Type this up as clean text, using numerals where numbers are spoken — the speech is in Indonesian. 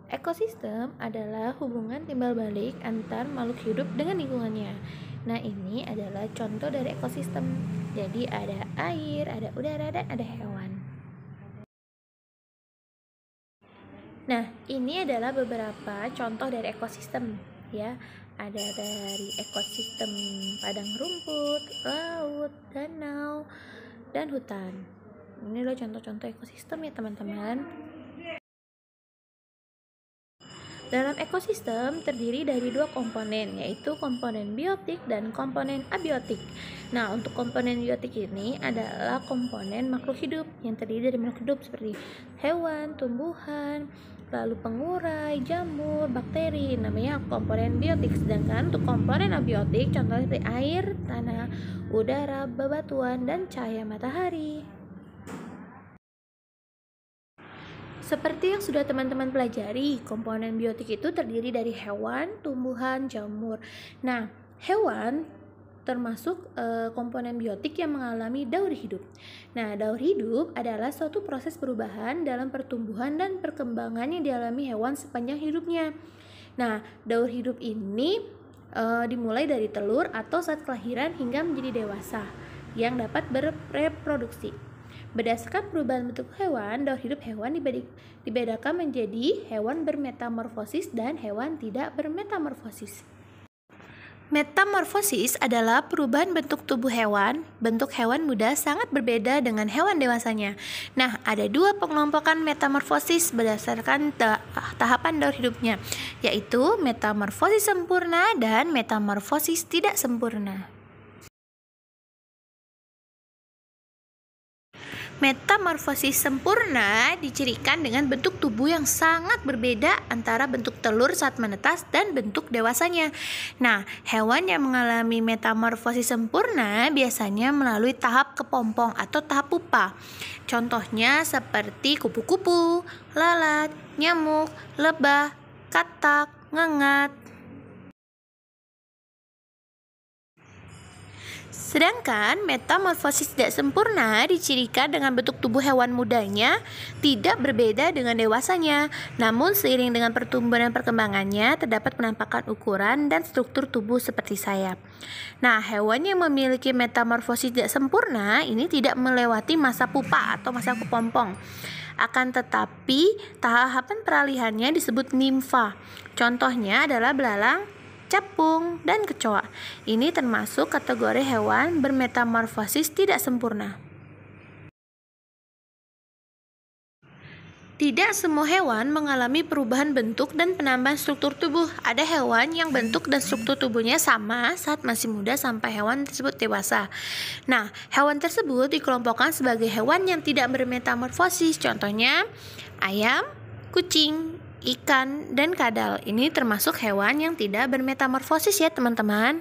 Ekosistem adalah hubungan timbal balik antar makhluk hidup dengan lingkungannya. Nah, ini adalah contoh dari ekosistem. Jadi ada air, ada udara, dan ada hewan. Nah, ini adalah beberapa contoh dari ekosistem ya. Ada dari ekosistem padang rumput, laut, danau, dan hutan. Ini adalah contoh-contoh ekosistem ya, teman-teman. Dalam ekosistem terdiri dari dua komponen, yaitu komponen biotik dan komponen abiotik. Nah, untuk komponen biotik ini adalah komponen makhluk hidup yang terdiri dari makhluk hidup seperti hewan, tumbuhan, lalu pengurai, jamur, bakteri, namanya komponen biotik. Sedangkan untuk komponen abiotik, contohnya seperti air, tanah, udara, bebatuan, dan cahaya matahari. Seperti yang sudah teman-teman pelajari, komponen biotik itu terdiri dari hewan, tumbuhan, jamur. Nah, hewan termasuk komponen biotik yang mengalami daur hidup. Nah, daur hidup adalah suatu proses perubahan dalam pertumbuhan dan perkembangan yang dialami hewan sepanjang hidupnya. Nah, daur hidup ini dimulai dari telur atau saat kelahiran hingga menjadi dewasa yang dapat bereproduksi. Berdasarkan perubahan bentuk hewan, daur hidup hewan dibedakan menjadi hewan bermetamorfosis dan hewan tidak bermetamorfosis. Metamorfosis adalah perubahan bentuk tubuh hewan. Bentuk hewan muda sangat berbeda dengan hewan dewasanya. Nah, ada dua pengelompokan metamorfosis berdasarkan tahapan daur hidupnya, yaitu metamorfosis sempurna dan metamorfosis tidak sempurna. Metamorfosis sempurna dicirikan dengan bentuk tubuh yang sangat berbeda antara bentuk telur saat menetas dan bentuk dewasanya. Nah, hewan yang mengalami metamorfosis sempurna biasanya melalui tahap kepompong atau tahap pupa. Contohnya seperti kupu-kupu, lalat, nyamuk, lebah, katak, ngengat. Sedangkan metamorfosis tidak sempurna dicirikan dengan bentuk tubuh hewan mudanya tidak berbeda dengan dewasanya. Namun seiring dengan pertumbuhan dan perkembangannya terdapat penampakan ukuran dan struktur tubuh seperti sayap. Nah, hewan yang memiliki metamorfosis tidak sempurna ini tidak melewati masa pupa atau masa kepompong. Akan tetapi tahapan peralihannya disebut nimfa. Contohnya adalah belalang, capung, dan kecoa. Ini termasuk kategori hewan bermetamorfosis tidak sempurna. Tidak semua hewan mengalami perubahan bentuk dan penambahan struktur tubuh. Ada hewan yang bentuk dan struktur tubuhnya sama saat masih muda sampai hewan tersebut dewasa. Nah, hewan tersebut dikelompokkan sebagai hewan yang tidak bermetamorfosis. Contohnya ayam, kucing, ikan, dan kadal. Ini termasuk hewan yang tidak bermetamorfosis ya, teman-teman.